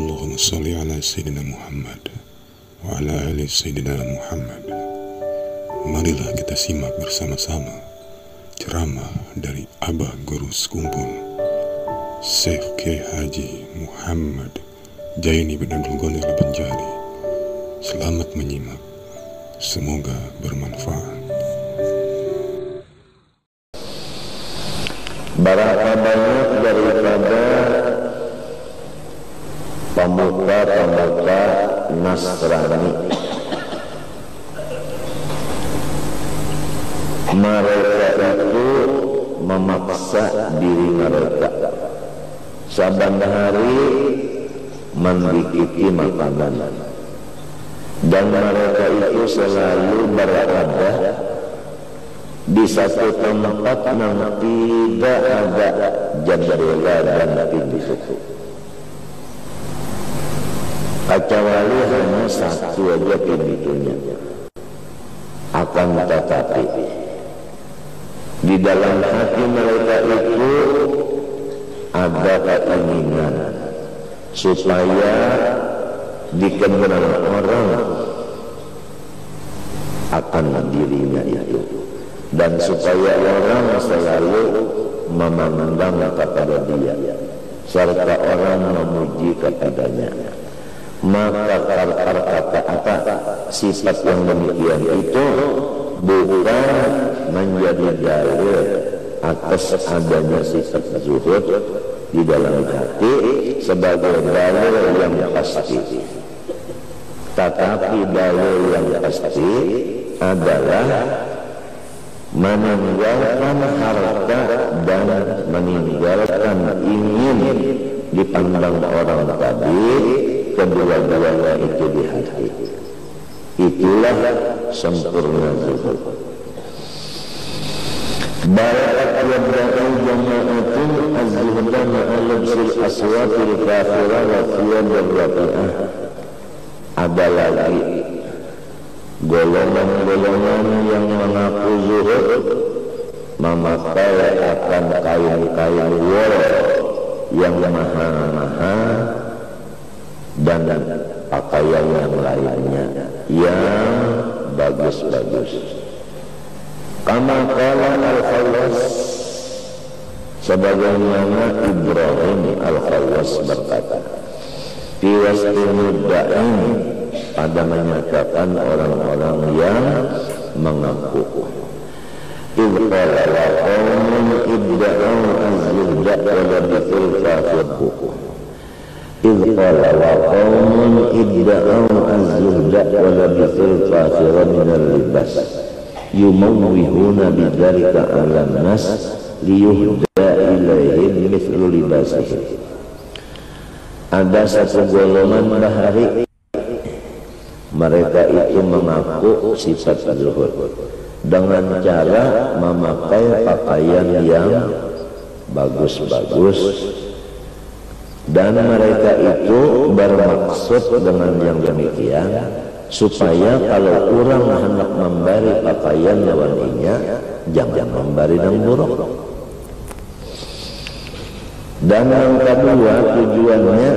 Allahumma sholli ala Sayyidina Muhammad wa ala ali Sayyidina Muhammad. Marilah kita simak bersama-sama ceramah dari Abah Guru Sekumpul Syekh Kiai Haji Muhammad Jaini bin Abdul Ghani Al-Banjari. Selamat menyimak, semoga bermanfaat. Berapa banyak daripada pemuka-pemuka Nasrani mereka itu memaksa diri mereka saban hari mendikiti makanan, dan mereka itu selalu berada di satu tempat yang tidak ada jendela dan pintu, kecuali hanya satu aja pintunya. Akan tetapi di dalam hati mereka itu ada keinginan supaya dikenal orang akan dirinya itu, dan supaya orang selalu memandang kepada dia serta orang memuji kepadanya. Maka kata sifat yang demikian itu bukan menjadi dalil atas adanya sifat zuhud di dalam hati sebagai dalil yang pasti, tetapi dalil yang pasti adalah meninggalkan harta dan meninggalkan ingin dipandang orang tadi, kedua-duanya itu di hati. Itulah sempurna zuhud. Barakat yabra'u jama'atun az-zuhda ma'alabsil aswatil kafirah wa thiyabir rafi'ah. Ada lagi golongan-golongan yang mengaku zuhud memakai akan kain-kain wol yang mahal-mahal dan pakaian yang lainnya yang bagus-bagus. Kama qala Al-Khawwas, sebagaimana Ibrahim Al-Khawwas berkata, fi wasti mudda'in, pada menyatakan orang-orang yang mengaku, idh qala wa qawmun idda'u az-zuhda wa labithul kafirku. idh qala wa qawmun idda'u az-zuhda wa labithul kafira minal libas yumawwihuna bidzalika 'alan nas liyuhda ilaihim mithlu libasihim. Ada satu golongan bahari, mereka itu mengaku sifat zuhud dengan cara memakai pakaian yang bagus-bagus, dan mereka itu bermaksud dengan yang demikian supaya kalau orang hendak memberi pakaian lawaninya jangan memberi yang buruk. Dan yang kedua tujuannya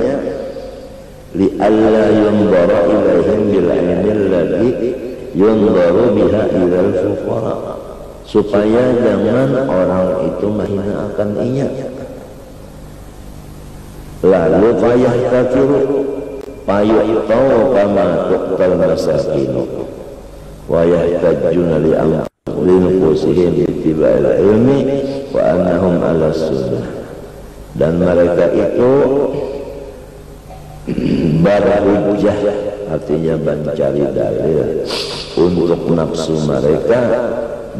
li alla yunzara ilaihim bil ainil ladzi yunzaru biha ilal fuqara, supaya jangan orang itu menghina akan inya. Lalu payah kafiru payu'tau kama tuqtal masakinu wa yahtajuna li anfusihim ittiba'il ilmi wa annahum ala sunnah. Dan mereka itu berhujjah, artinya mencari dalil untuk nafsu mereka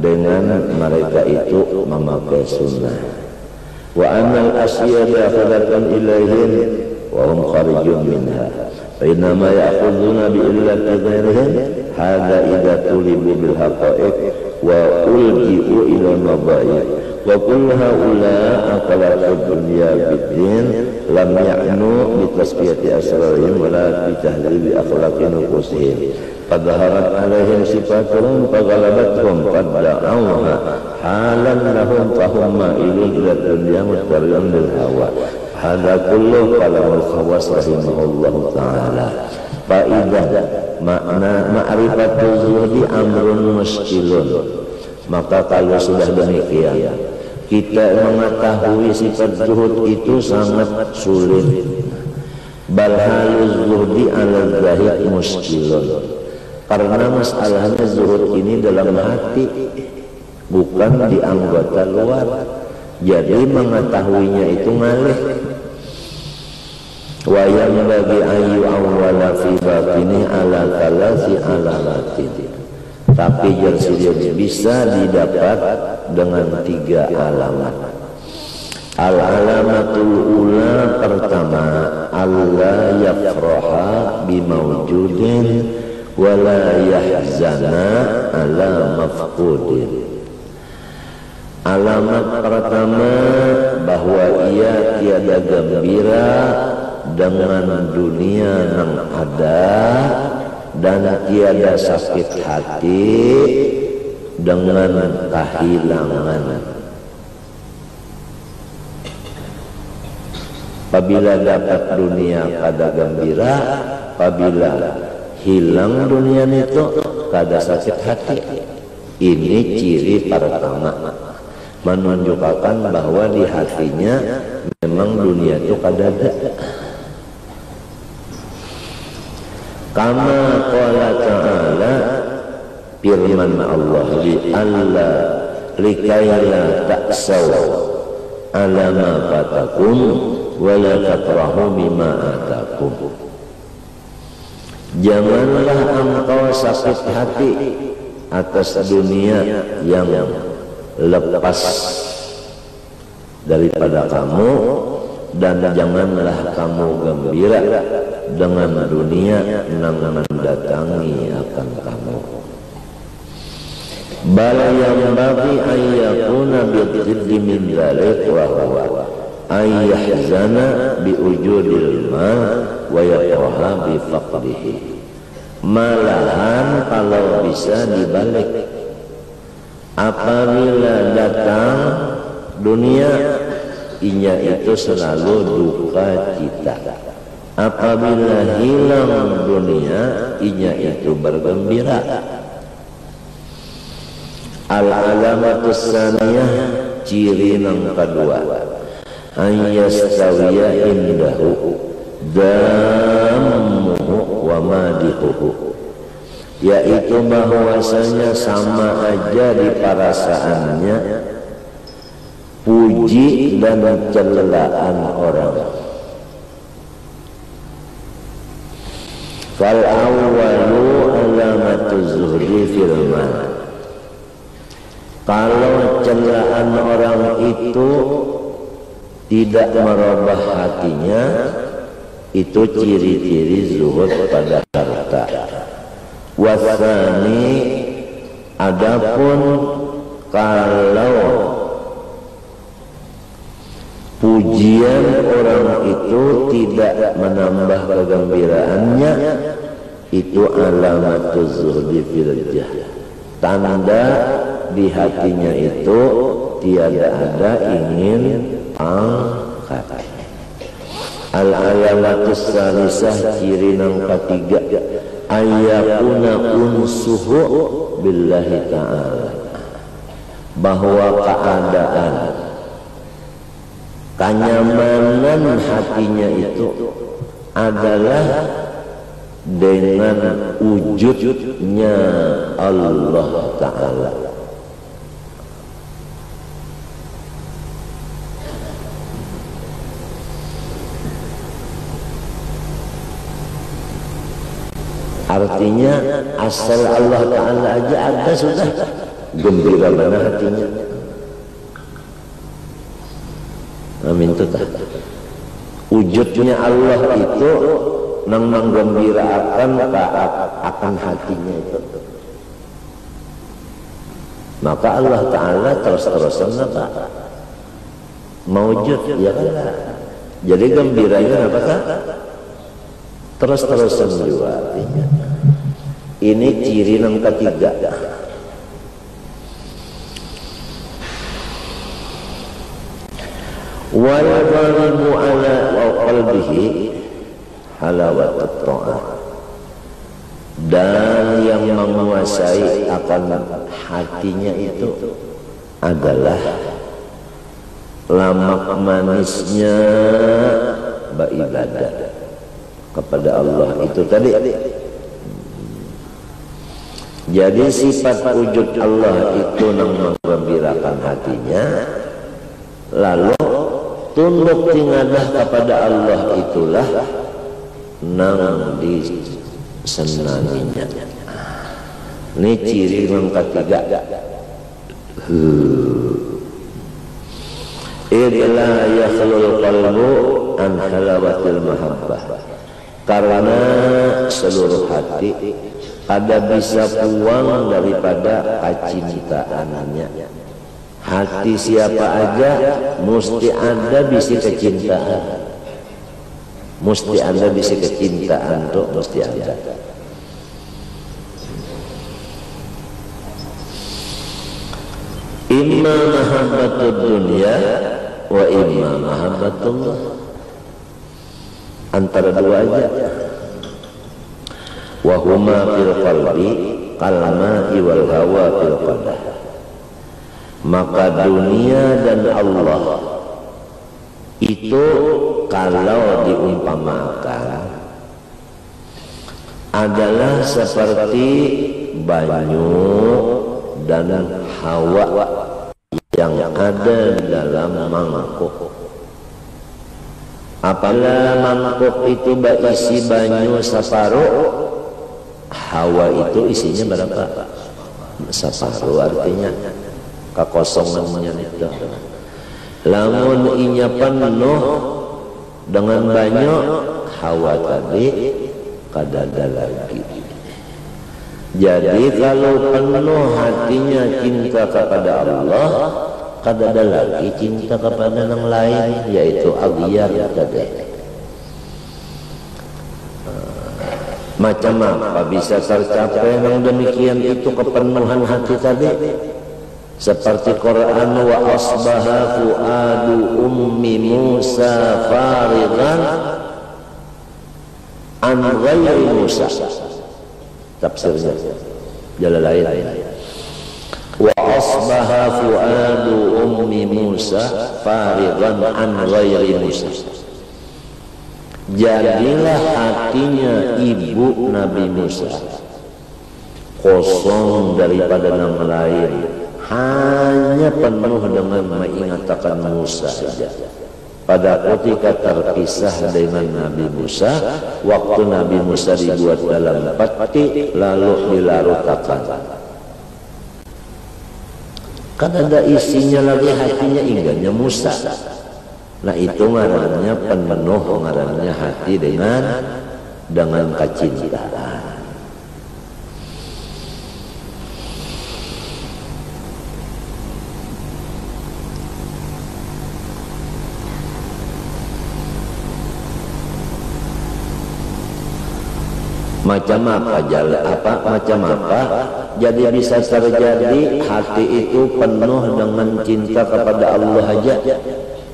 dengan mereka itu memakai sunnah. Wa annal asya dakhilatan ilaihim wa hum kharijun minha fa innama ya'khuduna bi illati ghairihim hadza idza tulibu bil haqa'iq wa ulji'u ila mabayi' wa kullu haula aqalatu dunya bid-din lam ya'nu bi tasfiyati asrarihim wa la bi tahdhibi akhlaqi nufusihim fadhaharat alaihim sifatuhum faghalabathum fadda'awha halan lahum fahum ma'ilun ila dunya mustaqilun bil hawa Hada kullu kalamul Khawas rahimahullahu ta'ala. Faidah makna ma'rifatul zuhdi amrun muskilun. Maka kalau sudah demikian, kita mengetahui sifat zuhud itu sangat sulit. Bal haluz zuhdi ala zahid muskilun. Karena masalahnya zuhud ini dalam hati, bukan di anggota luar. Jadi mengetahuinya itu ngalih. Wa yang bagi ayu awwala fi batini ala talasi alamatin. Tapi jadi bisa didapat dengan 3 alamat. Al alamatul ula pertama, Allah yafraha bimawjudin wa la yahzana ala mafqudin. Alamat pertama, bahwa ia tiada gembira dengan dunia yang ada dan tiada sakit hati dengan kehilangan. Apabila dapat dunia kada gembira, apabila hilang dunia itu kada sakit hati. Ini ciri pertama, menunjukkan bahwa di hatinya memang dunia itu kada ada. Kama qala ta'ala, firman Allah, li alla likayla ta'saw ala ma fatakum wa la tafrahu bima atakum. Janganlah engkau sakit hati atas dunia yang lepas daripada kamu, dan janganlah kamu gembira dengan dunia yang mendatangi akan kamu. Bala yang bagi ayyakuna bidhiddi min dhalik wa huwa ayyahzana bi ujudil mal wa yakraha bi faqdihi. Malahan kalau bisa dibalik, apabila datang dunia, inya itu selalu duka cita. Apabila hilang dunia, inya itu bergembira. Al-alamatus saniyah, ciri yang kedua, ayyastawiya indahu dammuhu wa madihuhu, yaitu bahwasanya sama aja di perasaannya puji dan celaan orang. Fal awwalu alamatuz zuhdi fil mal. Kalau celaan orang itu tidak merubah hatinya, itu ciri-ciri zuhud pada harta. Wasani, adapun kalau pujian orang itu tidak menambah kegembiraannya, itu alamatuz zuhdi fil jah. Tanda di hatinya itu tiada ada ingin angkat. Al-alamatus salisah, ciri yang ketiga, ayyakuna unsuhu billahi ta'ala, bahwa keadaan kenyamanan hatinya itu adalah dengan wujudnya Allah Ta'ala. Artinya asal Allah Ta'ala aja ada, sudah gembira mana hatinya. Amin. Wujudnya Allah itu nang menggembirakan akan hatinya itu. Maka Allah Ta'ala terus-terusan apa? Mawujud, ya kan? Jadi gembiranya apakah? Terus-terusan juga artinya. Ini ciri yang ketiga. Wal ghalibu ala qalbihi halawatut ta'ah, dan yang menguasai akan hatinya itu adalah lamak manisnya beribadah kepada Allah itu tadi. Jadi sifat wujud Allah itu yang menggembirakan hatinya, lalu tunduk tingadah kepada Allah itulah nang disenanginya. Ini ciri yang ketiga. Idla yakhlul qalbu an halawatil mahabbah, karena seluruh hati ada bisa puang daripada kecintaannya. Hati siapa aja mesti ada bisi kecintaan, mesti ada bisi kecintaan tuh, mesti ada. Imma mahabbatud dunya wa imma mahabbatullah, antara dua aja. Wa huma fil qalbi kalma'i wal hawa fil qadah. Maka dunia dan Allah itu kalau diumpamakan adalah seperti banyu dan hawa yang ada dalam mangkuk. Apabila mangkuk itu berisi banyu separuh, hawa itu isinya berapa? Separuh, artinya kekosongannya itu. Lamun inya penuh dengan banyak, hawa tadi kadada lagi. Jadi kalau penuh hatinya cinta kepada Allah, kadada lagi cinta kepada yang lain, yaitu aghyar tadi. Macam apa bisa tercapai yang demikian itu kepenuhan hati tadi? Seperti Quran, wa asbaha fuadu ummi Musa farigan an ghairi Musa. Tafsirnya Jalalain. Wa asbaha fuadu ummi Musa farigan an ghairi Musa. Jadilah hatinya ibu Nabi Musa kosong daripada nama lain, hanya penuh dengan mengingatkan Musa saja. Pada ketika terpisah dengan Nabi Musa, waktu Nabi Musa dibuat dalam peti lalu dilarutakan, kan ada isinya lagi hatinya, ingatnya Musa. Nah itu ngarannya penuh, ngarannya hati dengan kecintaan. Macam apa jalan macam apa jadi bisa terjadi hati itu penuh dengan cinta kepada Allah aja,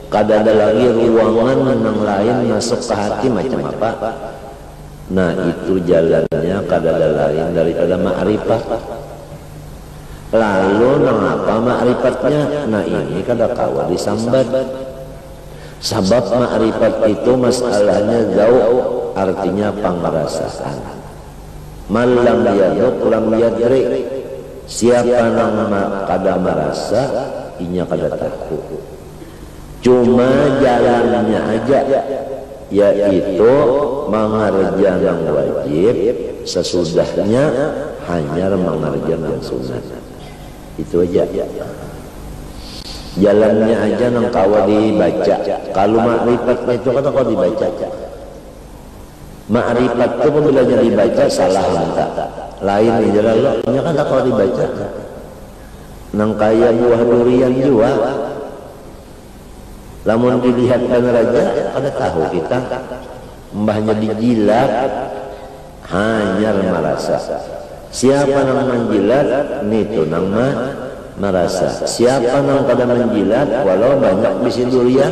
kada ada lagi ruangan yang lain masuk ke hati, macam apa? Nah itu jalannya kada ada lain daripada ma'rifat. Lalu mengapa ma'rifatnya? Nah ini kada kawa disambat. Sebab ma'rifat itu masalahnya jauh, artinya pengerasaan. Malam yaduk lam yadri, siapa nama kada merasa, inya kada tahu. Cuma jalannya aja, yaitu mengerjakan yang wajib, sesudahnya hanya mengerjakan yang sunat. Itu aja. Jalannya aja nang kawa dibaca. Kalau ma'rifatnya itu kata kau dibaca. Ma'rifat itu bila dibaca salah entah. Lain di jalan lo, nya kan kau dibaca. Nang kaya buah durian juga. Lamun dilihat kan raja, kada tahu kita mbahnya dijilat, hanya merasa. Siapa nang menjilat, nitu nang merasa. Siapa nang kada menjilat, walau banyak bisi durian,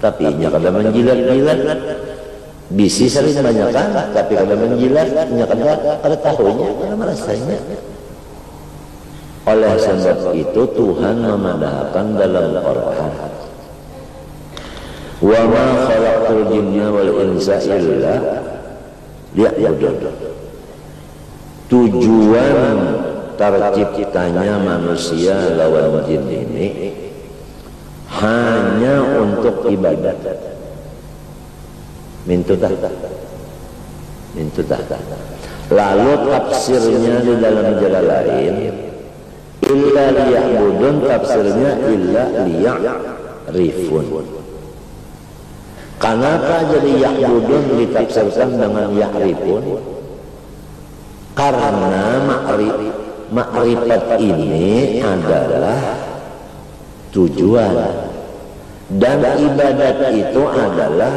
tapi nya kada menjilat-jilat. Bisi sering banyak kan, tapi kada menjilat, nya kada tahunya, kada merasanya. Oleh sebab itu Tuhan memadahkan dalam Al-Quran, wa ma khalaqtul jinna wal insa illa liya'budun. Tujuan terciptanya manusia lawan jin ini hanya untuk ibadat. Mintutah. Lalu tafsirnya di dalam jalan lain, illa liya'budun, tafsirnya illa liya'rifun. Kenapa jadi ya'budun ditafsirkan dengan ya'rifun? Karena makrifat ini adalah tujuan, dan ibadat itu adalah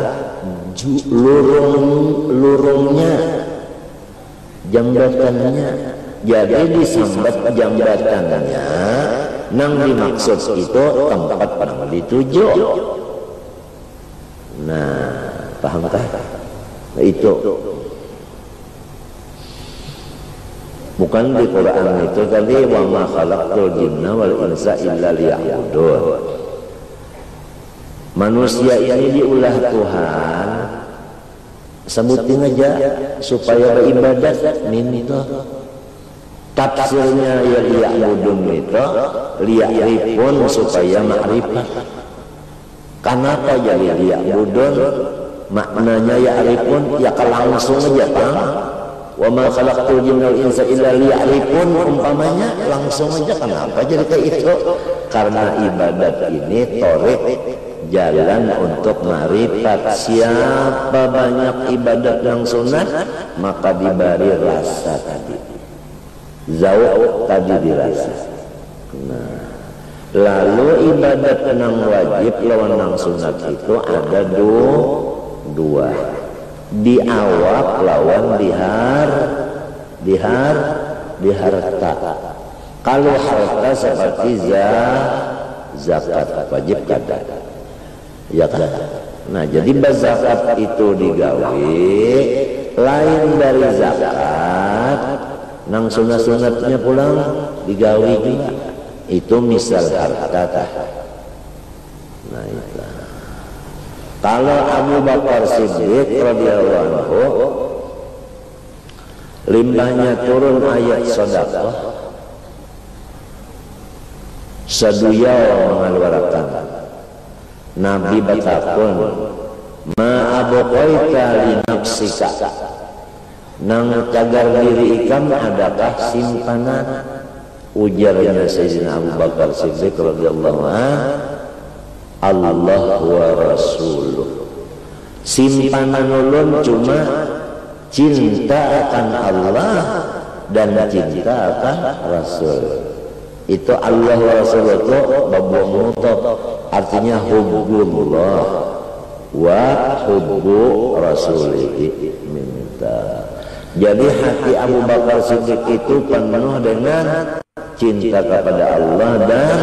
lurungnya, jambatannya. Jadi disambat jambatannya, nang dimaksud itu tempat nang dituju. Nah, pahamkah? Itu bukan di Quran itu tadi, wa ma khalaqtul jinna wal insa illa liya'budun. Manusia ini diulah Tuhan, sebutin aja supaya beribadat, minta. Tafsirnya ya liya'budun itu liya'rifun, supaya ma'rifat. Kenapa jadi liya'budun? Maknanya ya'rifun, ya langsung aja Bang. Wa ma khalaqtul jinna wal insa illa liya'rifun, umpamanya langsung aja. Kenapa jadi kayak itu? Karena ibadat ini torik, jalan untuk ma'rifat. Siapa banyak ibadat yang sunat, maka diberi rasa tadi, zauq tadi dirasa. Nah, lalu ibadat nang wajib lawan nang sunat itu ada dua. Diawak lawan diharta. Kalau harta seperti zakat wajib kada, ya kan? Nah, jadi zakat itu digawe lain dari zakat, nang sunat-sunatnya pulang digawe juga. Itu misal harta. Nah, itu. Kalau Abu Bakar Siddiq radhiyallahu anhu, limbahnya turun ayat sedekah, saduya mengeluarkan. Nabi batakun, ma abqaita li nafsika, nang cagar diri ikam adakah simpanan? Ujarnya Sayyidina Abu Bakar Siddiq radhiyallahu anhu, Allah wa Rasuluh. Simpanan ulun cuma cinta akan Allah dan cinta akan Rasul. Itu Allah wa Rasul itu babwa mutlak, artinya hubbullah wa hubbu rasulihi minta. Jadi hati Abu Bakar Siddiq itu penuh dengan cinta kepada Allah dan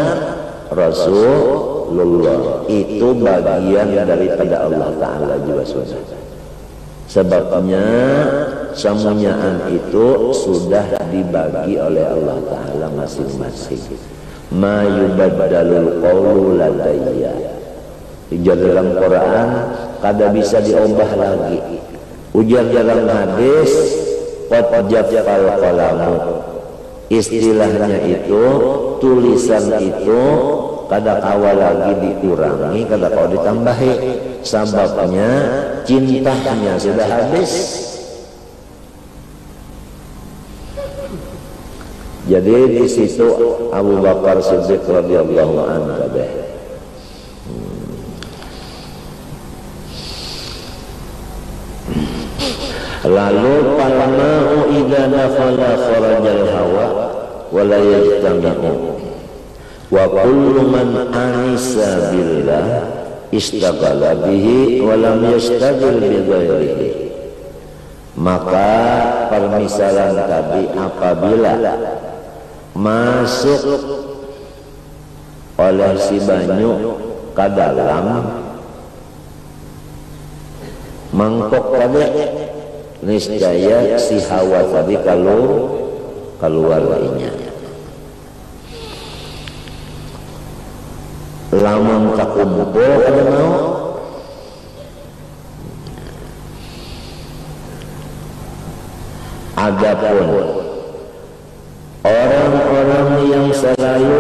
Rasulullah. Itu bagian daripada Allah Ta'ala juga sudah. Sebabnya semuanyaan itu sudah dibagi oleh Allah Ta'ala masing-masing. Ma yubaddalul qawlu ladayya. Ujar dalam Quran kada bisa diubah lagi. Ujar dalam hadis qad jaffal qalamu. Istilahnya itu, tulisan itu kada kawa lagi dikurangi, kada kawa ditambahi. Sebabnya cintanya sudah habis. Jadi di situ Abu Bakar Siddiq radhiyallahu anhu kabeh. Lalu palma'u idza dakhala kharajal hawa wa la yajtami'u wa kullu man anisa billah istaghala bihi wa lam yastaghil bi ghairihi. Maka permisalan tadi apabila masuk oleh si banyu ke dalam mangkok tadi niscaya si Hawa tadi kalau keluar inya. Lamun takumpul kada mau adapun orang-orang yang selalu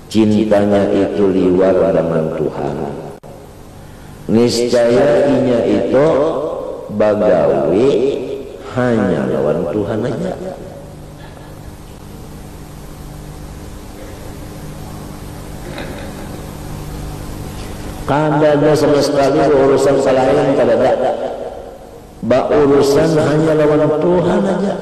cintanya itu liwat dengan Tuhan, niscaya inya itu bagawi hanya lawan Tuhan aja. Kada ada sama sekali urusan lain, kada ada. Urusan hanya lawan Tuhan aja.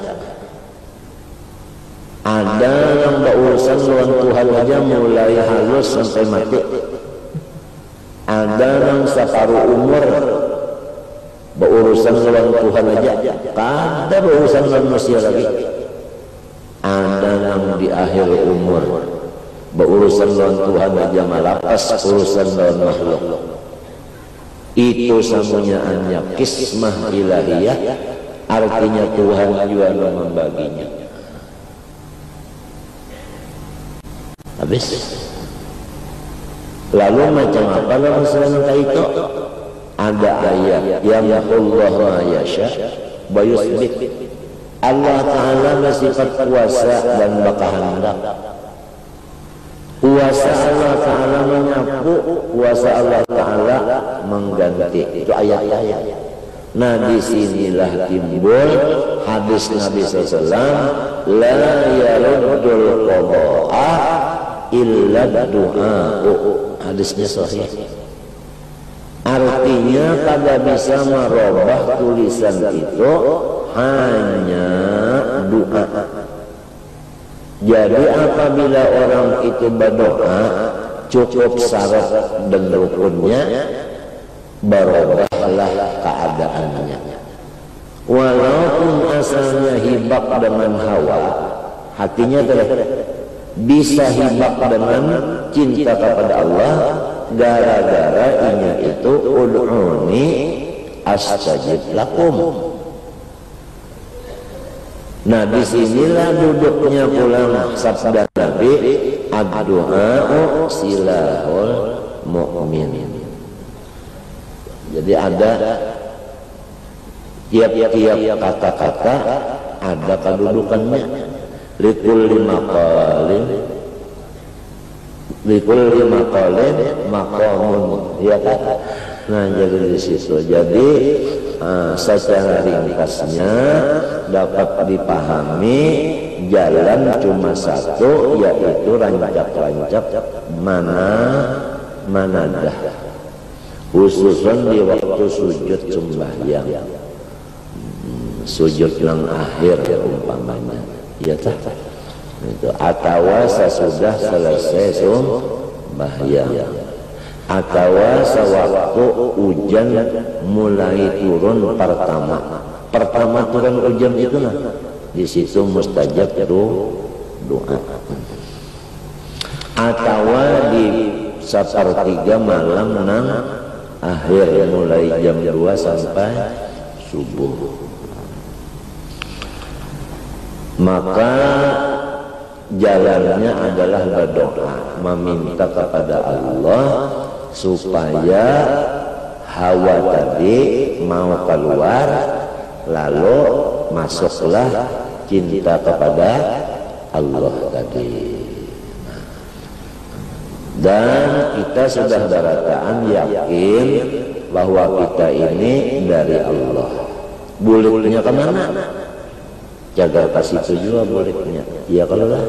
Ada yang berurusan lawan Tuhan aja mulai halus sampai mati. Ada yang separuh umur berurusan lawan Tuhan aja, kada berurusan lawan manusia lagi. Ada yang di akhir umur berurusan lawan Tuhan aja malapas urusan lawan makhluk. Itu samunya kismah ilahiyah, artinya Tuhan juga membaginya. Habis. Lalu macam apa dalam selama itu? Ada ayat yang Allah ma yasha wa yusbit. Allah Ta'ala bersifat kuasa dan bakahandak. Kuasa Allah Ta'ala menyapu, kuasa Allah Ta'ala mengganti. Itu ayat-ayat. Nah disinilah timbul hadis Nabi SAW, la yaruddul qada'a illa du'a. Hadisnya sahih. Artinya kada bisa merubah tulisan itu hanya doa. Jadi apabila orang itu berdoa cukup syarat dan rukunnya, berubahlah keadaannya. Walaupun asalnya hibak dengan hawa, hatinya bisa hibak dengan cinta kepada Allah, gara-gara inya itu ud'uni astajib lakum. Nah disinilah duduknya pulang sabda Nabi, ad-du'a'u silahul mu'min. Jadi ada tiap-tiap kata-kata ada kedudukannya. Likulli maqalin maqamun, ya kan? Nah jadi di situ. Jadi secara ringkasnya dapat dipahami jalan cuma satu, yaitu rancak-rancak manadah, khususan di waktu sujud sembahyang, sujud yang akhir umpamanya, ya tak? Itu atau sesudah selesai sembahyang, atau sewaktu hujan mulai turun pertama turun hujan itu nah di situ mustajab doa, atau di sepertiga malam nang akhir mulai jam 2 sampai subuh. Maka jalannya adalah berdoa, meminta kepada Allah supaya hawa tadi mau keluar, lalu masuklah cinta kepada Allah tadi. Dan kita sudah berataan yakin bahwa kita ini dari Allah. Buliknya kemana? Jaga kasih itu juga buliknya. Ya kalau lah.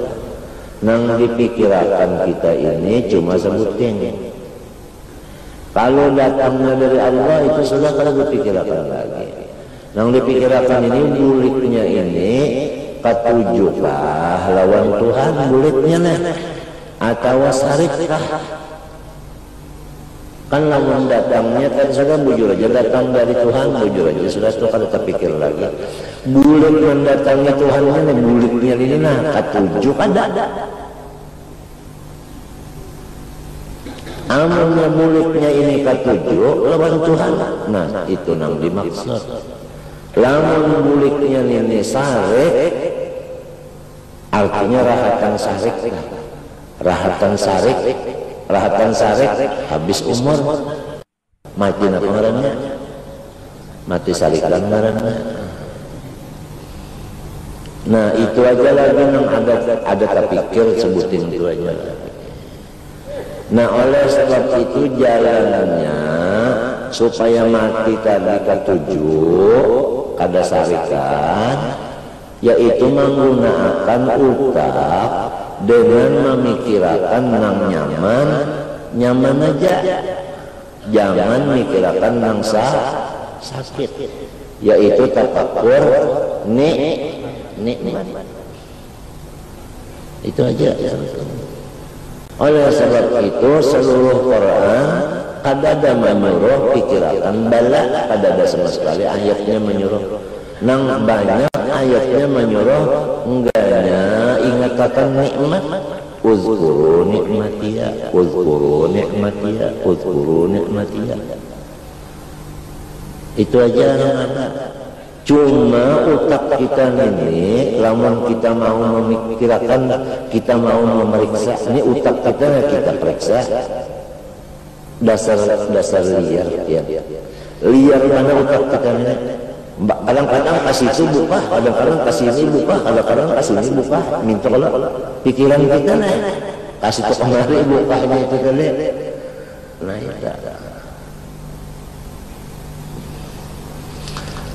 Nang dipikirkan kita ini cuma sebutin. Kalau datangnya dari Allah itu sudah kalau dipikirkan lagi. Nang dipikirkan ini buliknya ini ketujuhkah lawan Tuhan buliknya nih, atau sarikah? Kan lawan datangnya kan sudah bujur aja, datang dari Tuhan bujur aja, sudah itu kalau terpikir lagi. Bulik mendatangnya Tuhan ini buliknya ini nah ketujuh ada. amunnya buliknya ini katuju lawan Tuhan, nah itu nang dimaksud. Lamun buliknya ini sarik, artinya rahatan sarik, rahatan sarik habis umur mati na pengarannya, mati sarikan ngarannya. Nah itu aja lagi nang ada terpikir sebutin itu aja. Nah oleh sebab itu jalanannya supaya mati tadi ketujuh kada sarikan, yaitu menggunakan utak dengan memikirkan nang nyaman aja, jangan mikirkan nang sakit, yaitu tafakur nikmat. Itu aja. Oleh sebab itu seluruh Quran kadada menyuruh pikirkan bala, kadada sama sekali ayatnya menyuruh. Nang banyak ayatnya menyuruh enggaknya ingatkan nikmat. Uzkuru nikmatiya, uzkuru nikmatiya, uzkuru nikmatiya. Itu aja yang ada. Cuma utak kita ini, lamun kita mau memikirkan, kita mau memeriksa, ini utak kita periksa. Dasar liar, ya. Liar mana utak kita ini? Kadang-kadang kasih itu buka, kadang-kadang kasih ini buka, kadang-kadang kasih ini buka. Minta kalau pikiran kita nih, kasih ke kemari buka itu kali. Nah itu.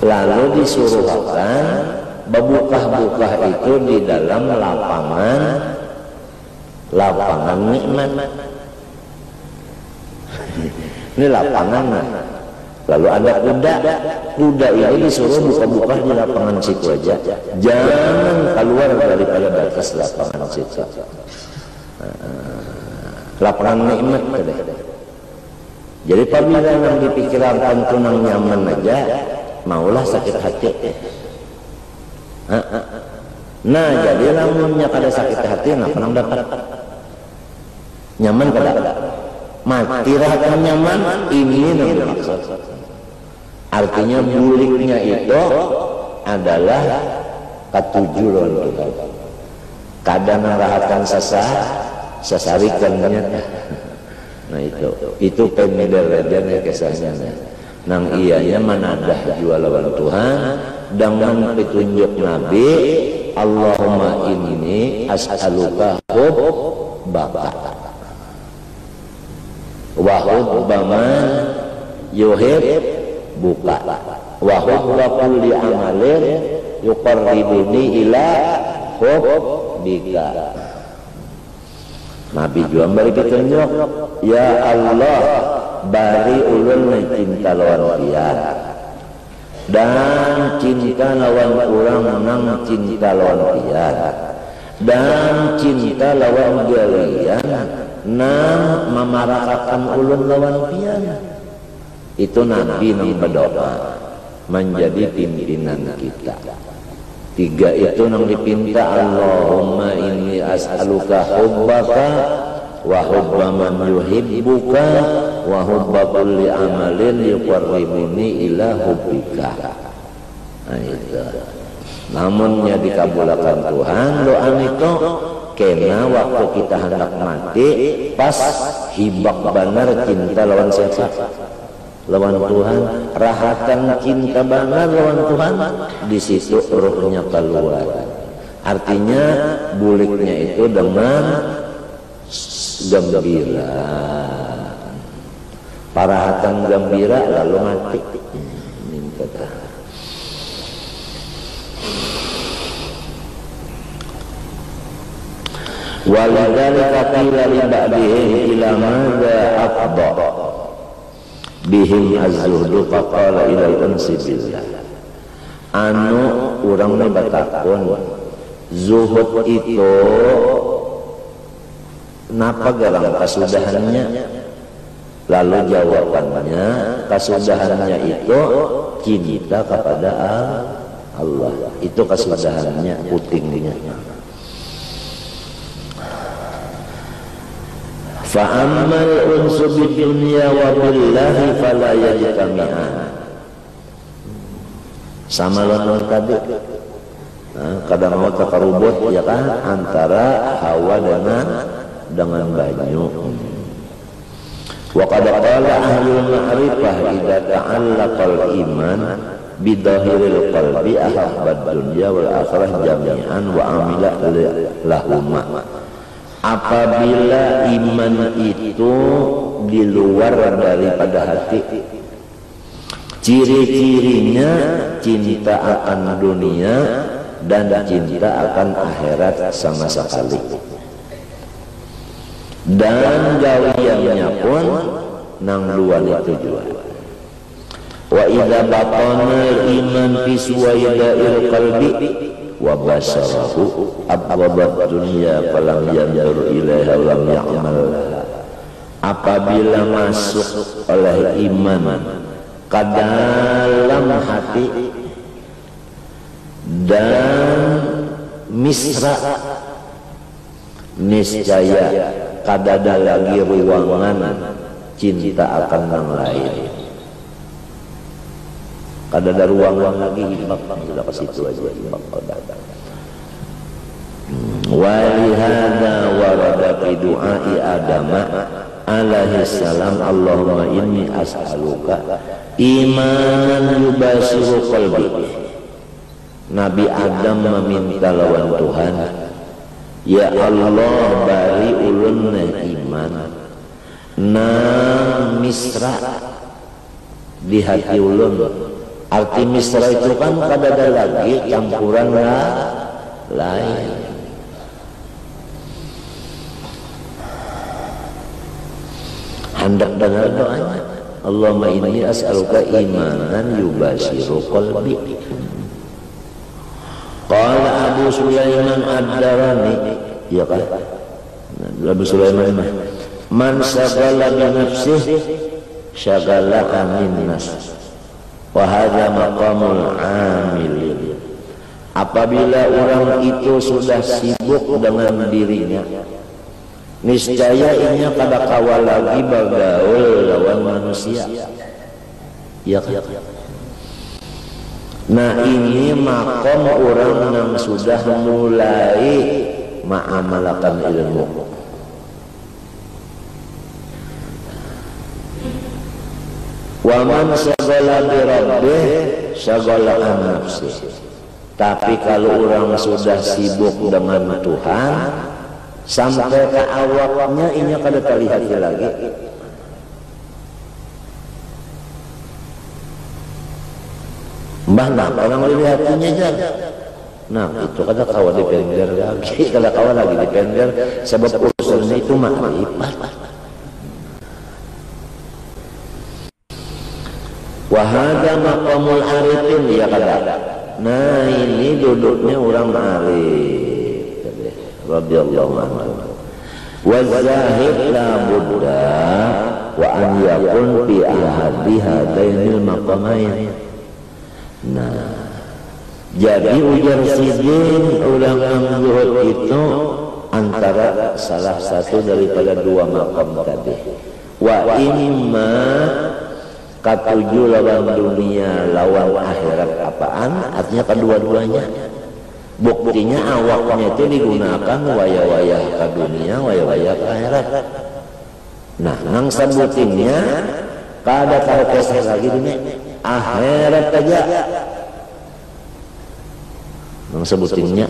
Lalu disuruhkan babukah-bukah itu di dalam lapangan nikmat. Ini lapangan. Lalu ada kuda ini disuruh buka-buka di lapangan situ aja. Jangan keluar daripada batas lapangan situ. Lapangan nikmat tadi. Jadi apabila yang dipikirkan tunang nyaman aja, maulah sakit hati. Nah jadi lamunnya kada sakit hati nggak pernah dapat nyaman kada mati rahatan nyaman ini yang dimaksud. Artinya buliknya itu adalah ketujuh loh. Kadang rahatan sesarikannya. Nah itu pemederajannya kesannya. Nang iyanya manadah jual lawan Tuhan dengan petunjuk Nabi, Allahumma inni as'aluka hubbaka wa hubba man yuhibbuka wa hubba kulli amalin yuqarribuni ila hubbika. Nabi juga beri petunjuk, ya Allah bari ulun cinta lawan dia dan cinta lawan orang nang cinta lawan dia dan cinta lawan galian nang memarakakan ulun lawan dia. Itu Nabi nang berdoa menjadi pimpinan kita. Tiga itu nang dipinta, Allahumma inni as'aluka hubbaka wa hubba man yuhibbuka wa hubba kulli amalin yuqarribuni ila hubbika. Nah itu. Namunnya dikabulkan Tuhan doa itu kena waktu kita hendak mati pas hibak benar cinta lawan siapa? Lawan Tuhan, rahatan cinta benar lawan Tuhan, di situ ruhnya keluar. Artinya buliknya itu dengan gembira, parahatan gembira lalu mati. Minta waladzalika qila li ba'dihim ila madza afdha bihim az-zuhdu faqala ila al-unsi billah. Anu urang mah batakun zuhud itu napa garang kasudahannya? Lalu jawabannya kasudahannya itu cinta kepada Allah. Itu kasudahannya, putingnya. fa ammal unsu bid dunya wa billahi fala yajtami'an. Sama lawan tadi. Kadang mau takarubut ya kan antara hawa dengan banyu. Wa qad qala ahlul ma'rifah idza ta'allaqal iman bidahiril qalbi ahabbad dunya wal akhirah jami'an wa amila lahuma. Apabila iman itu di luar daripada hati, ciri-cirinya cinta akan dunia dan cinta akan akhirat sama sekali, dan gawiannya pun nang dua itu juga. Wa idza batana iman fi suwaidil qalbi wa basarahu abwabad dunya falam yanzur ilaiha wa lam ya'mal. Apabila masuk oleh iman ke dalam hati dan misra, niscaya kadada lagi ruangan cinta akan yang lain. Kadada ruangan lagi himbak sudah ke situ aja himbak kadada. Walihada warada fi du'ai Adama alaihi salam Allahumma inni as'aluka imanan yubasiru qalbi. Nabi Adam meminta lawan Tuhan, ya Allah bari ulun iman nang misra di hati ulun. Arti misra itu kan kadada lagi campuran lain. Hendak dengar doanya, Allahumma inni as'aluka imanan yubasiru qalbi. Qala Abu Sulaiman ad-Darani, ya kan? Abu Sulaiman man syagala bi nafsihi syagala anin nas wa hadza maqamul amilin. Apabila orang itu sudah sibuk dengan dirinya, niscaya inya kada kawal lagi bergaul lawan manusia, ya kan? Nah ini makom orang yang sudah mulai ma'amalakan ilmu. Wa man syagala bi rabbih syagala an nafsi. Tapi kalau orang sudah sibuk dengan Tuhan, sampai ke awalnya ini kada terlihat lagi. Mbah nah orang melihatnya aja. Nah itu kada kawa di pender lagi, kada kawa lagi di pender, sebab urusannya itu makrifat. Wahada maqamul arifin, ya kada. Nah ini duduknya orang arif radhiyallahu anhu. Wa zahid la budda wa an yakun fi ahadi hadainil maqamain. Nah, jadi ujar sidin ulama zuhud itu antara salah satu daripada dua makam tadi. Wa imma katuju lawan dunia lawan akhirat apaan? Artinya kedua-duanya. Buktinya awaknya itu digunakan waya-waya ke dunia, waya-waya ke akhirat. Nah, nang sebutinnya kada tahu kesah lagi dunia. Akhirat aja yang sebutinnya.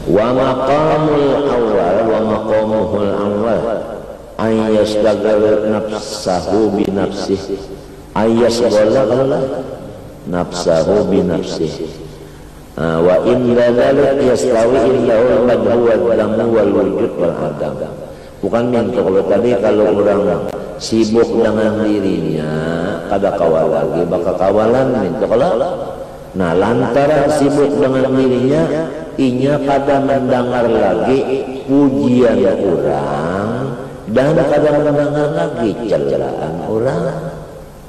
Wa maqamul awal wa maqamuhul awal ayyasdagal nafsahu bi nafsihi ayyasdagal nafsahu bi nafsihi wa inna dzalik yastawi illahul madhu wal damu wal wujud wal adam. Bukan minta kalau tadi kalau orang sibuk dengan dirinya kada kawal lagi bakal kawalan minta kalau. Nah lantaran sibuk dengan dirinya inya kada mendengar lagi pujian orang dan kada mendengar lagi celaan orang.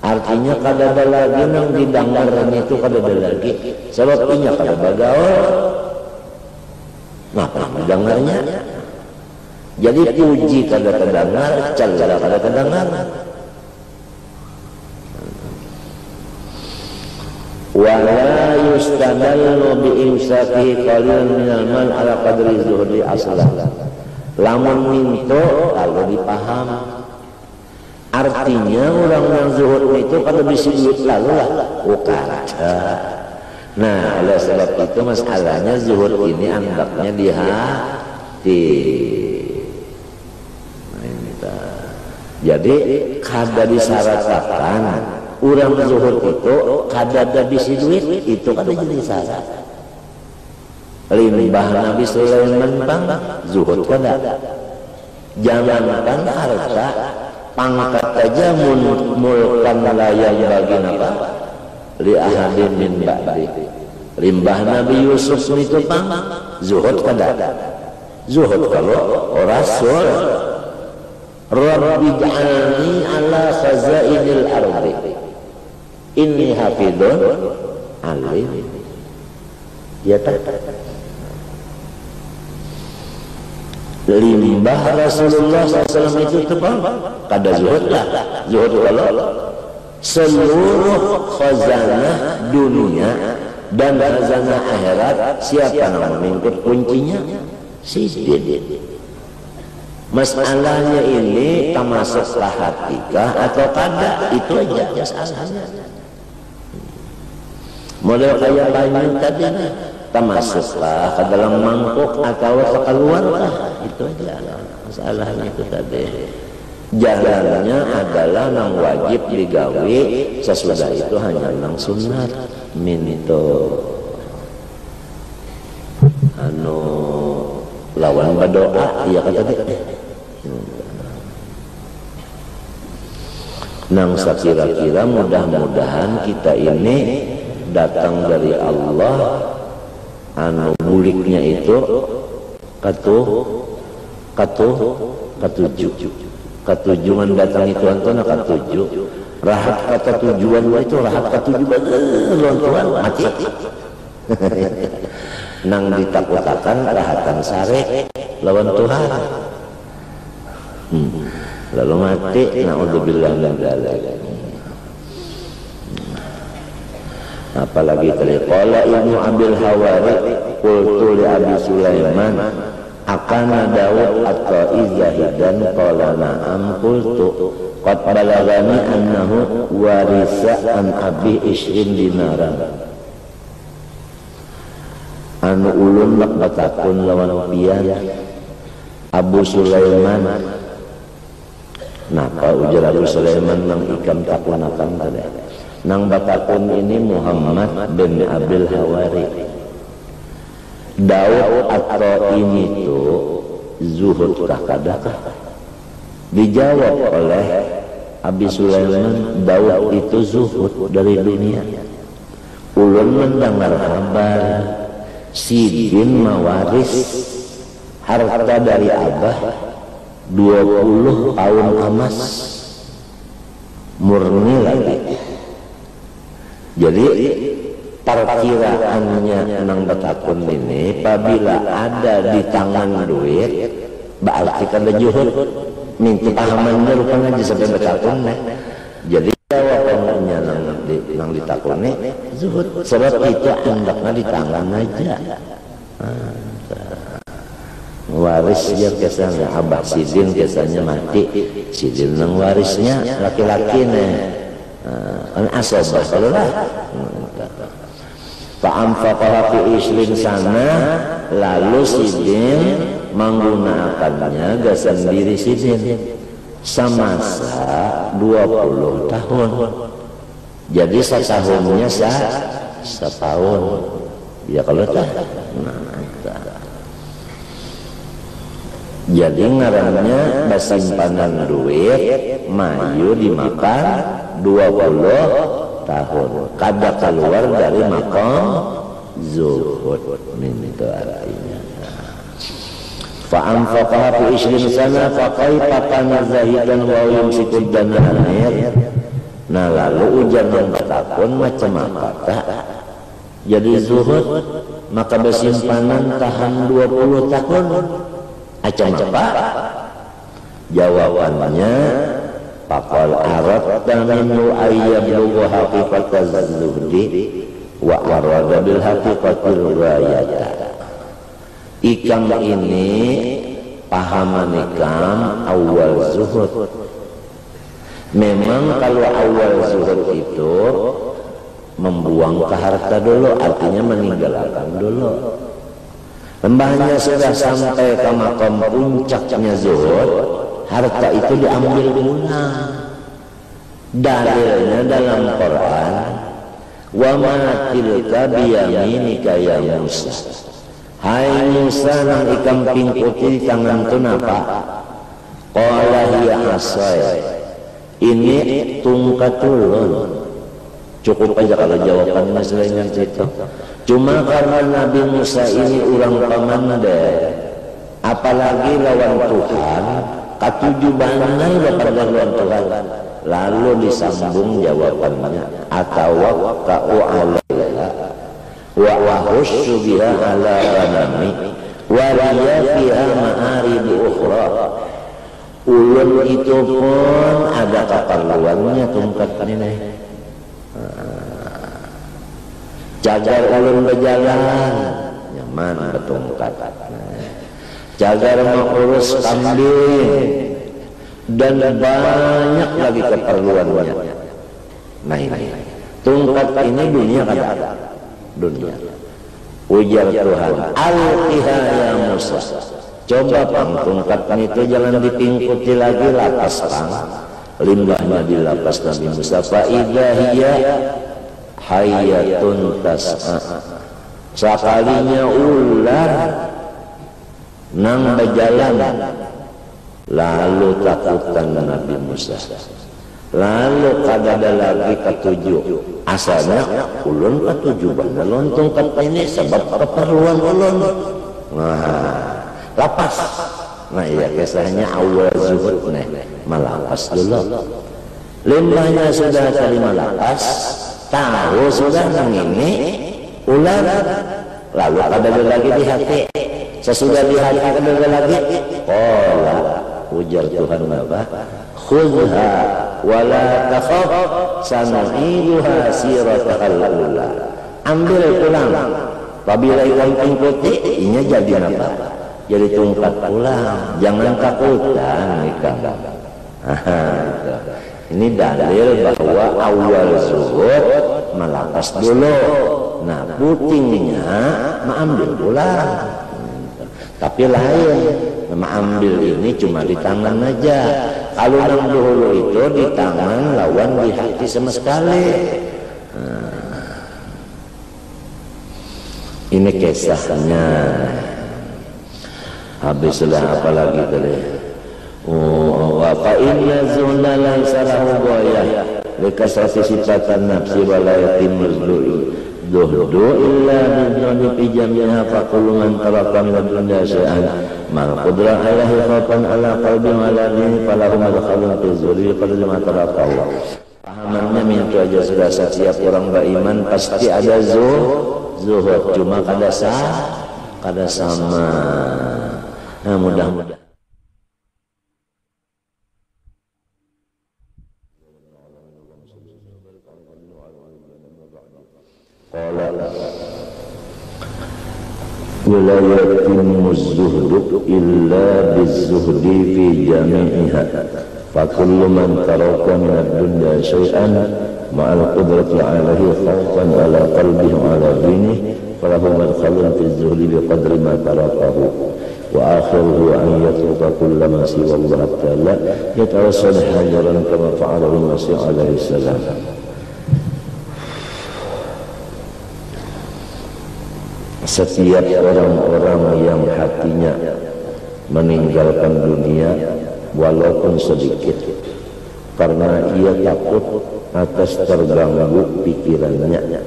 Artinya kada ada lagi yang didengarnya itu kada ada lagi sebab inya kada bergaul. Nah mendengarnya Jadi puji kada kedengar, cela kada kedengar. Wala yustadallu bi imsakihi qalilan minal mal ala qadri zuhdi aslah. Lamun minto kalau dipaham. Artinya orang yang zuhud itu kalau bisa duit lalu lah ukara. Nah, oleh sebab itu masalahnya zuhud ini anggapnya di hati. Jadi kada disyaratkan orang zuhud itu kada ada bisi duit itu kada jadi syarat. Limbah Nabi Sulaiman bang zuhud kada. Jangankan harta, pangkat aja mulkan layak bagi apa? Li ahadin min ba'di. Limbah Nabi Yusuf itu bang zuhud kada. Zuhud kalau rasul. Rabbi ja'alni ala khazainil ardi inni hafidun alim. Ya tak? Limbah Rasulullah SAW itu tebal kada zuhud lah. Zuhud kalau seluruh khazanah dunia dan khazanah akhirat siapa yang mengikut kuncinya? Sidin. Masalahnya ini termasuklah hatikah atau kada, itu aja masalahnya. Model kayak banyak tadi termasuklah ke dalam mangkuk atau keluar lah, itu aja masalahnya itu tadi. Jalannya adalah nang wajib digawe, sesudah itu hanya nang sunat minto lawan berdoa, iya kata dia. Nang sekira-kira mudah-mudahan kita ini datang dari Allah buliknya itu katujuan datang itu antona katuju rahat kata tujuan itu rahat katujuan lontuan mati nang ditakutakan rahatan sare lawan Tuhan lalu mati naudzubillah min dzalik. Apalagi tadi qala Ibnu Abil Hawari qultu li Abi Sulaiman akana Daud at-Ta'i zahidan qala na'am qultu qad balagani annahu warisa an abi 20 dinaran anu ulun bakbatakun lawan pian Abu Sulaiman. Napa ujar Abu Sulaiman nang ikam takunakan tadi nang batakun ini Muhammad bin Abil Hawari. Daud atau ini tu zuhud kadakah? Dijawab oleh Abi Sulaiman, Daud itu zuhud dari dunia. Ulun mendengar kabar Sidin mawaris harta dari Abah 20 tahun emas murni lagi. Jadi perkiraannya nang betakun ini apabila ada di tangan duit berarti kada juhud minta pahamannya rupanya aja sampai betakun. Jadi jawabannya nang ditakun ini zuhud sebab itu hendaknya di tangan aja. Waris dia biasanya Abah Sidin biasanya mati, Sidin nang warisnya laki-laki nih kan asobah kalau lah fa'amfaqaha fi isrin sana lalu Sidin menggunakannya gak sendiri Sidin semasa 20 tahun jadi setahunnya setahun ya kalau tak jadi ngarannya basimpanan duit mayu dimakan 20 tahun kada keluar dari makam zuhud itu artinya. Fa'anfaqaha fi 20 sana faqaifa kana zahidan wa yumsikud dananir. Nah lalu ujar yang bertakun macam apa jadi zuhud maka bersimpanan tahan 20 tahun Acam apa? Jawabannya, faqal aradta minhu ayyablugha haqiqataz zuhdi wa arada bil haqiqatil ghayata. Ikam ini pahaman ikam awal zuhud. Memang kalau awal zuhud itu membuang ke harta dulu, artinya meninggalkan dulu. Lembahnya sudah sampai ke makam puncaknya zuhud, harta itu diambil pulang. Dalilnya dalam Quran, wa ma tilka biyaminika ya Musa. Hai Musa, nang ikam pingkuti tangan tu napa? Qala hiya asai. Ini tungkat ulun. Cukup aja kalau jawabannya selain itu. Cuma karena Nabi Musa ini orang pamandai, apalagi lawan Tuhan, katujuh banai kepada lawan Tuhan, lalu disambung jawabannya, atau kau alaiha wa wahussu biha ala ghanami wa riya fiha ma'aribu ukhra. Ulun itu pun ada keperluannya tungkat ini. Jagar ulun berjalan nyaman bertungkat, jagar mengurus kambing dan banyak lagi keperluannya. Nah ini tungkat ini dunia kada dunia. Ujar Tuhan, alqiha ya Musa. Coba pang tungkat itu jangan dipingkuti lagi, lapas pang limbahnya dilapas Nabi Musa. Fa idza hiya hayatun tas'a. Sekalinya ular nang berjalan, lalu takutan Nabi Musa. Lalu kadada lagi ketujuh. Asalnya ulun ketujuh bana lontong kat ini sebab keperluan ulun. Nah, lapas. Nah iya kisahnya awal zuhud nih, malapas dulu. Limbahnya sudah terima lapas, tahu sudah nang ini ular, lalu ada lagi di hati. Sesudah di hati ada lagi, ujar Tuhan apa? Khudha wala takhaf sanu'iduha siratal ula. Ambil pulang. Apabila ikan pingkuti, ini jadi apa? Jadi tungkat pulang. Jangan takutan ikan. Ini dalil bahwa awal zuhud melapas dulu. Nah putingnya mengambil pulang. Tapi lain, mengambil ini cuma di tangan aja. Kalau yang dulu itu di tangan, lawan di hati sama sekali. Ini kisahnya. Habis sudah apa lagi tadi? Wa fa inna zuhda laysa lahu ghayah likasrati sifatan nafsi wa la yatimul zuhdu illa bidzani fi jami'iha fa kullu man taraka min ad-dunya syai'an mal qudra alaihi khafan ala qalbi wa la dini falahu madkhalun fi zuhdi qadri ma taraka Allah. Pahamannya mintu aja sudah setiap orang beriman pasti ada zuhud, cuma kada sama. Nah mudah-mudahan wala yatimmu zuhdu illa bizzuhdi fi jami'iha fa kullu man taraka min ad-dunya syai'an ma'al qudrati 'alaihi khawfan 'ala qalbihi wa 'ala dinihi falahu madkhalun fi zuhdi biqadri ma tarakahu wa akhiruhu an yatruka kulla ma siwa Allah ta'ala yatawassal hajaran kama fa'alahu Masih alaihi salam. Setiap orang-orang yang hatinya meninggalkan dunia walaupun sedikit karena ia takut atas terganggu pikirannya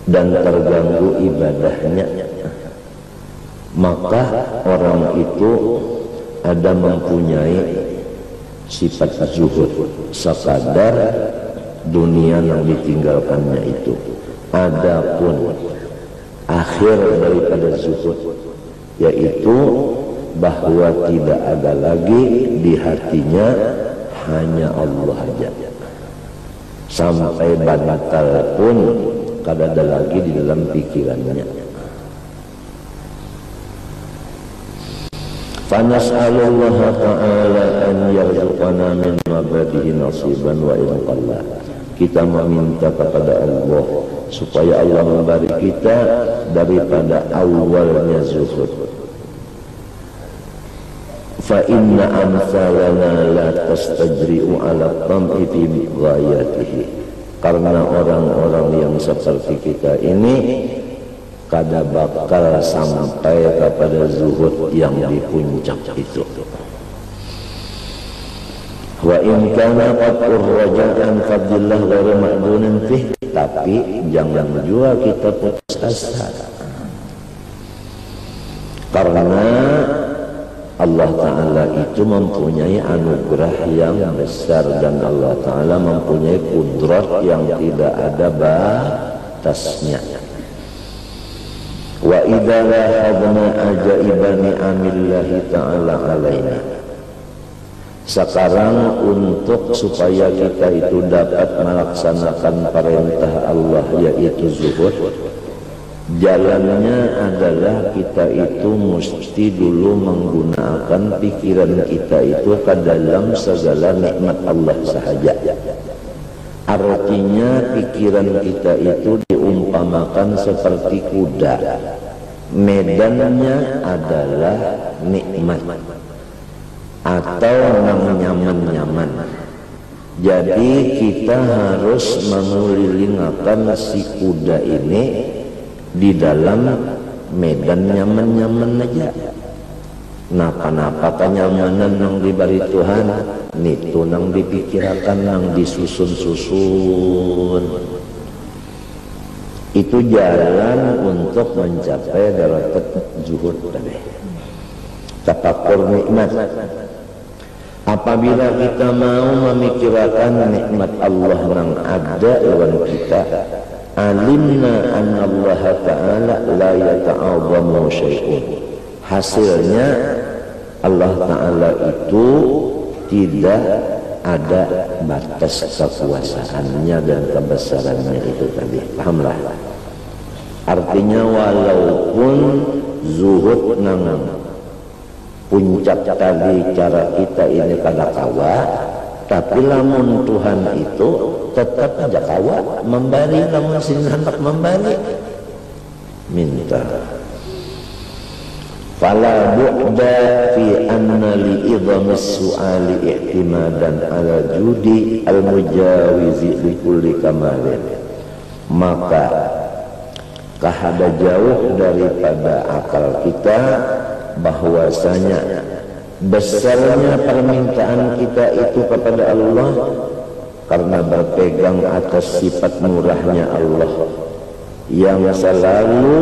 dan terganggu ibadahnya, maka orang itu ada mempunyai sifat zuhud sekadar dunia yang ditinggalkannya itu. Adapun akhir daripada zuhud yaitu bahwa tidak ada lagi di hatinya hanya Allah aja. Sampai bantal pun kada ada lagi di dalam pikirannya. Fanas'alullah ta'ala an yarzuqana min mabadihi nasiban wa ilqallah. Kita meminta kepada Allah supaya Allah memberi kita daripada awalnya zuhud. Fa inna amsalana la tastajri'u ala tam'i fi ghayatihi. Karena orang-orang yang seperti kita ini kada bakal sampai kepada zuhud yang di puncak itu. Wa in kana qat'ur raja'an fadillah ghairu ma'dunin fih, tapi jangan juga kita putus asa. Karena Allah Ta'ala itu mempunyai anugerah yang besar dan Allah Ta'ala mempunyai kudrat yang tidak ada batasnya. Wa idza lahadna ajaiban ni'amillahi ta'ala alaina. Sekarang untuk supaya kita itu dapat melaksanakan perintah Allah yaitu zuhud, jalannya adalah kita itu mesti dulu menggunakan pikiran kita itu ke dalam segala nikmat Allah sahaja. Artinya pikiran kita itu diumpamakan seperti kuda. Medannya adalah nikmat atau nang nyaman-nyaman. Jadi kita harus mengelilingakan si kuda ini di dalam medan nyaman-nyaman aja. Napa-napa kenyamanan yang diberi Tuhan, itu nang dipikirkan, nang disusun-susun. Itu jalan untuk mencapai darajat zuhud tadi. Tafakur nikmat. Apabila kita mau memikirkan nikmat Allah yang ada dalam kita, alimna anna Allah Ta'ala la yata'adhamu syai'un. Hasilnya Allah Ta'ala itu tidak ada batas kekuasaannya dan kebesarannya itu tadi. Pahamlah? Artinya walaupun zuhud nang puncak tadi cara kita ini kada kawa, tapi lamun Tuhan itu tetap aja kawa memberi, lamun sin hendak memberi minta. Fala bu'da fi anna li idhamis su'ali i'timadan ala judi al-mujawizi li kulli kamalin. Maka kahada jauh daripada akal kita bahwasanya besarnya permintaan kita itu kepada Allah karena berpegang atas sifat murahnya Allah yang selalu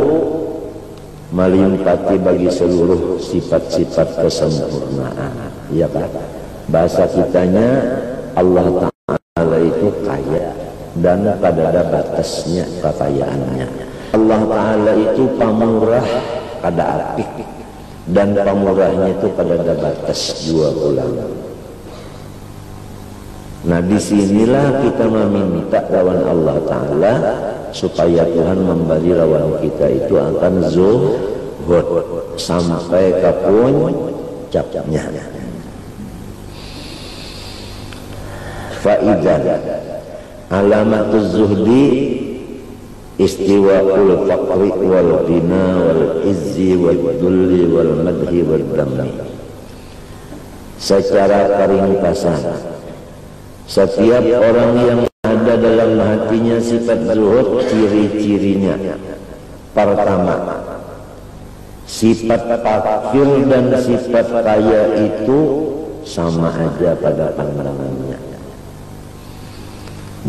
melimpati bagi seluruh sifat-sifat kesempurnaan. Ya kan? Bahasa kitanya Allah Ta'ala itu kaya dan pada ada batasnya kekayaannya. Allah Ta'ala itu pamurah kada apik dan pamurahnya itu pada ada batas jua ulang. Nah disinilah kita meminta lawan Allah Ta'ala supaya Tuhan memberi lawan kita itu akan zuhud sampai ke puncaknya. Faidah alamatuz zuhdi istiwa'ul faqri wal ghina wal izzi wal dhulli wal madhi wal dhammi. Secara ringkasan, setiap orang yang ada dalam hatinya sifat zuhud, ciri-cirinya pertama, sifat fakir dan sifat kaya itu sama aja pada pandangannya,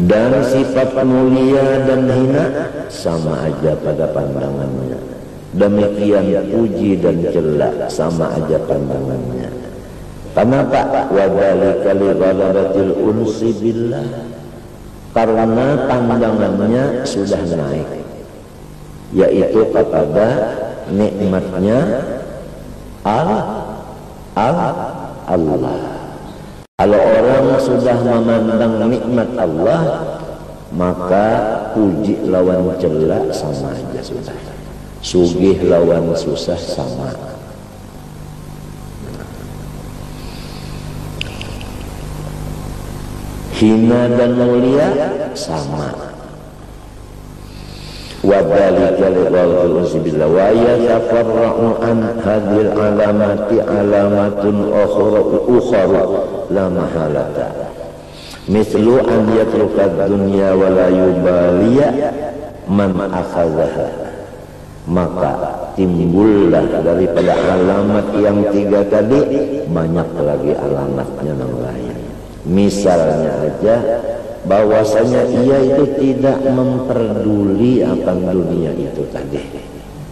dan sifat mulia dan hina sama aja pada pandangannya. Demikian puji dan cela sama aja pandangannya. Kenapa? Wadzalika li ghalabatil unsi billah. Karena pandangannya sudah naik, yaitu kepada nikmatnya Allah. Allah. Kalau orang sudah memandang nikmat Allah, maka puji lawan celak sama aja sudah. Sugih lawan susah sama. Hina dan mulia sama. Wadzalika liqawli wa yatafarra'u an hadhil alamati alamatun ukhra la mahalata. Mithlu an yatruka dunya wa la yubaliya man akhadhaha. Maka timbullah daripada alamat yang tiga tadi banyak lagi alamatnya yang lain. Misalnya aja bahwasanya ia itu tidak memperduli akan dunia itu tadi.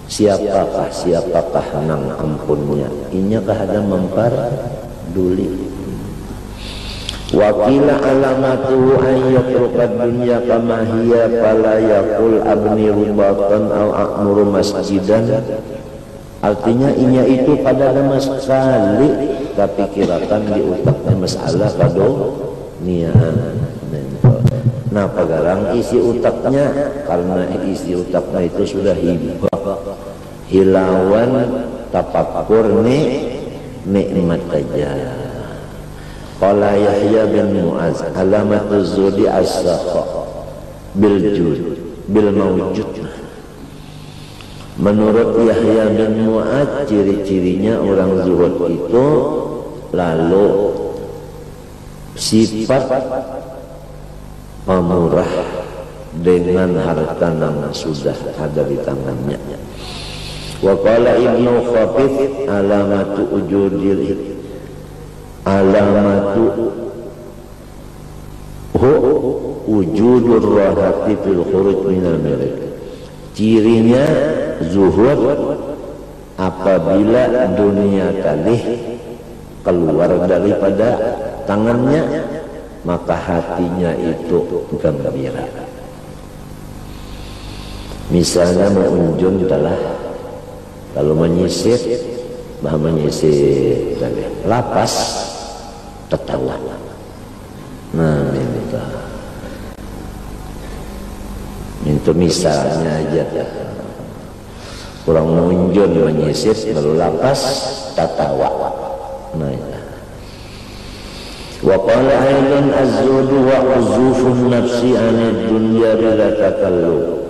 Siapakah nang ampunnya? Inya kahada memperduli. Wakila alamatu ayyatruqad dunya kama hiya fala yaqul abni rubatan aw a'muru masjidan. Artinya inya itu pada nama sekali tapi kirakan di utaknya masalah kado niat. Nah pagarang isi utaknya, karena isi utaknya itu sudah hilawan tapakur nikmat aja. Qala Yahya bin Mu'az alamatu zudi as-sakha bil jud bil mawjud. Menurut Yahya bin Mu'az ciri-cirinya orang zuhud itu lalu sifat pemurah dengan harta yang sudah ada di tangannya. Wa qala Ibnu Khafif alamatu wujudur rahati fil khuruj minal milik. Cirinya zuhud apabila dunia tadi keluar daripada tangannya, maka hatinya itu gembira. Misalnya mengunjung adalah kalau menyisir lapas tertawa. Nah itu misalnya aja kurang mengunjung menyisir lalu lapas tertawa. Nah wa qala aidan az-zuhdu wa uzufun nafsi anid dunya bila takallum.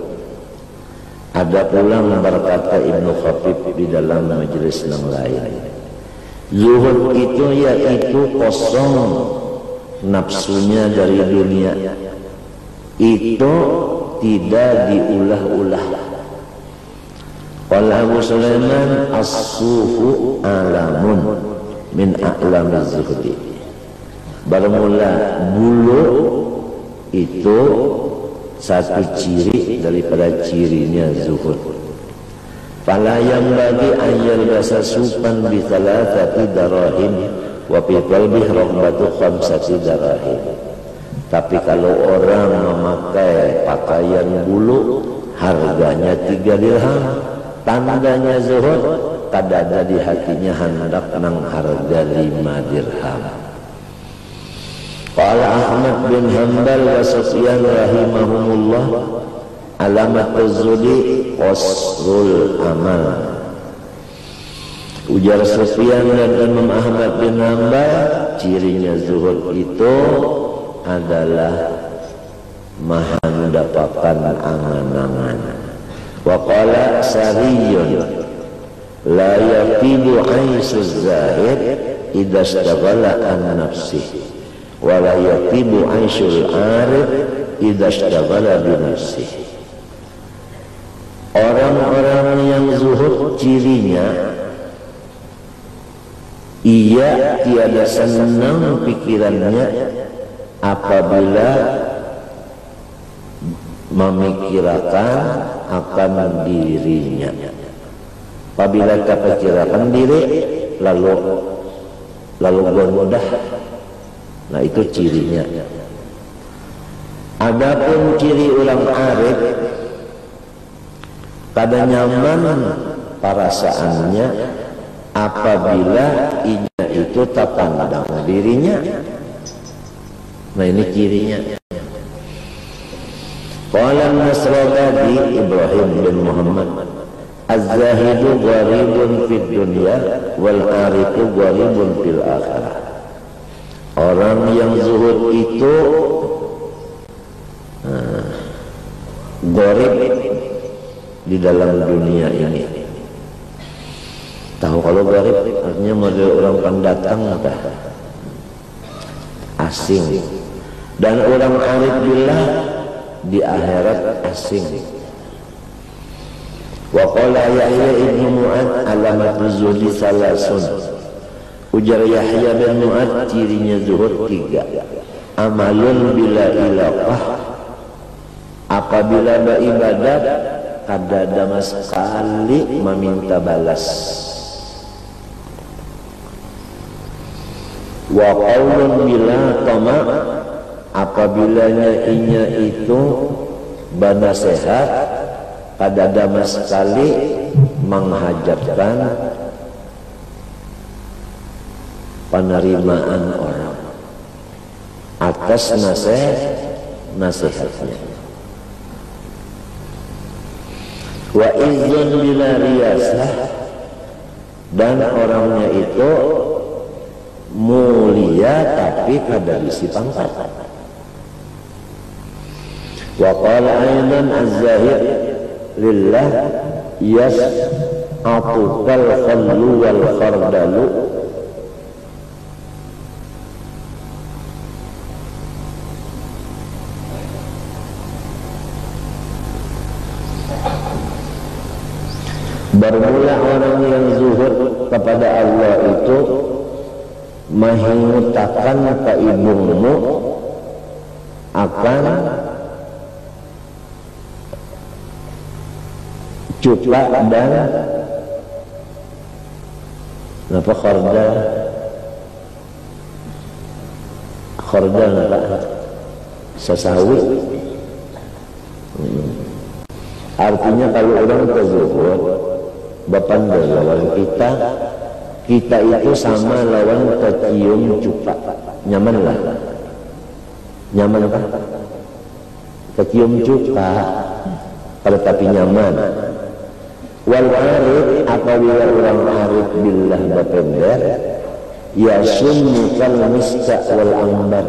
Ada pula berkata Ibnu Khafif di dalam majelis yang lain, zuhud itu yaitu kosong nafsunya dari dunia, itu tidak diulah-ulah. Qala Abu Sulaiman as-sufu alamun min a'lamiz zuhdi. Bermula bulu itu satu ciri daripada cirinya zuhud. Fala yang bagi ayat bahasa supan bi thalathati darahim wa fi qalbihi raghbatu khamsati darahim. Tapi kalau orang memakai pakaian bulu harganya 3 dirham, tandanya zuhud, kada ada di hatinya hendak nang harga 5 dirham. Qala Ahmad bin Hanbal wa Sufyan rahimahumullah alamat az-zuhdi qasrul amal. Ujar Sufyan dan Imam Ahmad bin Hanbal, cirinya zuhud itu adalah maha mendapatkan angan-angan. Wa qala Sariyun la yaqibu aisuz zahid idza ishtaghala an nafsihi wa la yaqibu aisyul arif idza ishtaghala bi nafsihi. Orang-orang yang zuhud cirinya ia tiada senang pikirannya apabila memikirkan akan dirinya. Apabila terpikirkan diri lalu mudah. Nah itu cirinya. Adapun ciri ulang arif, pada nyaman perasaannya apabila inya itu tak pandang dirinya. Nah ini cirinya. Qala Nasrabadi Ibrahim bin Muhammad, az-zahidu gharibun fid dunya wal arifu gharibun fil akhirah. Orang yang zuhud itu gharib di dalam dunia ini. Tahu kalau gharib artinya model orang pendatang apa? Asing. Dan orang arif billah di akhirat asing. Wa qala Yahya ibn Mu'ad alamatul zuhdi salasun. Ujar Yahya bin Mu'ad cirinya zuhud 3. Amalun bila ilaqah, apabila beribadat kadada sekali meminta balas. Wa qaulun bila tama, apabila inya itu banasehat kadada sekali menghajarkan penerimaan orang atas nasihatnya. Wa izzun bila riyasah, dan orangnya itu mulia tapi kada bisi pangkat. Wa qala aidan az-zahid lillah yas'atukal khallu wal khardalu. Bermula orang yang zuhud kepada Allah itu menghutangkan ke ibumu akan cuka dan apa khordal apa sesawi. Artinya kalau orang terzuhud bapandai lawan kita itu sama lawan kecium cuka. Nyaman lah, nyaman kan? Kecium cuka tetapi nyaman. Wal arif, apabila orang arif billah bapender, ya sunnukal miska wal ambar,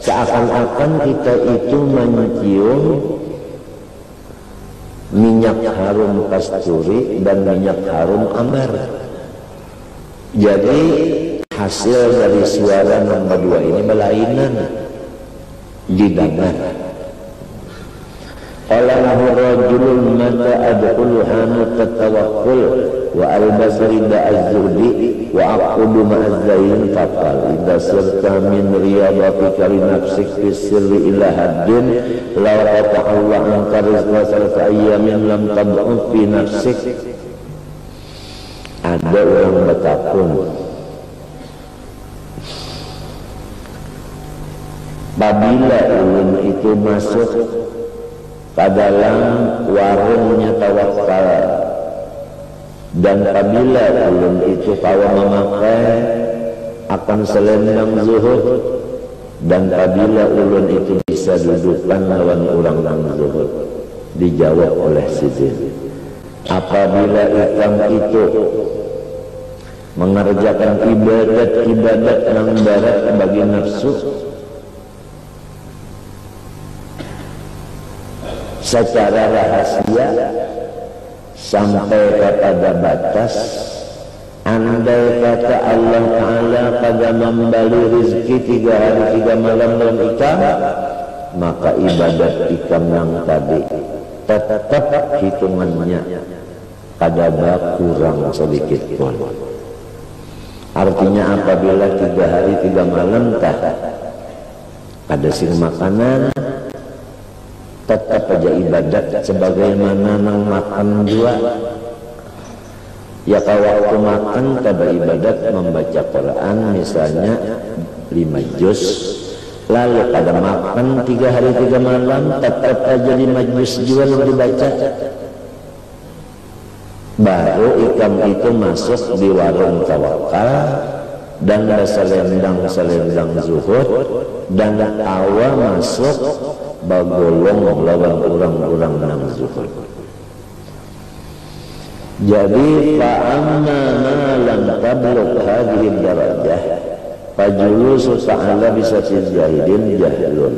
seakan-akan kita itu mencium minyak harum kasturi dan minyak harum ambar. Jadi hasil dari suara nombor 2 ini belainan didengar. Qala lahu rajulun mata adkhulu hanut tawakkul wa al-basri da'az-zuhdi wa aqudu ma'az-zain faqal idza sirta min riyadatika li nafsik fi sirri ila haddin law ta'alla anka rizqa salasa ayyamin lam tab'u fi nafsik. Ada orang bertakun apabila ulun itu masuk ke dalam warungnya tawakal, dan apabila ulun itu kawa memakai akan selendang zuhud, dan apabila ulun itu bisa dudukkan lawan orang yang zuhud. Dijawab oleh Sidin, apabila ikam itu mengerjakan ibadat yang barat bagi nafsu secara rahasia sampai kepada batas, andai kata Allah Ta'ala pada memberi rezeki 3 hari 3 malam dalam ikam, maka ibadat ikam yang tadi tetap hitungannya kada kurang sedikit pun. Artinya apabila 3 hari 3 malam tak ada sing makanan, tetap aja ibadat sebagaimana nang makan juga. Ya kalau waktu makan tada ibadat membaca Quran misalnya 5 juz, lalu pada makan 3 hari 3 malam tetap aja 5 juz juga yang dibaca. Baru ikam itu masuk di warung tawakal dan selendang zuhud dan awa masuk bagolong lawan orang-orang nang zuhud. Jadi fa'amma ma lam tablugh hadhihi darajah fajulusu ta'ala bisatil jahidin jahlun.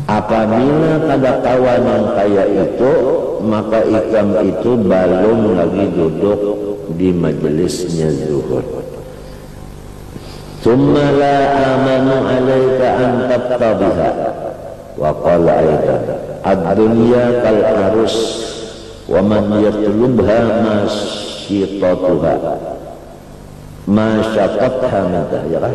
Apabila pada kawan yang kaya itu, maka ikam itu belum lagi duduk di majelisnya zuhud. Thumma la amanu alaika an tabtabiha wa qala aidan ad-dunya kal arus wa man yatlubha masyitatuha masyatatha minta, ya kan?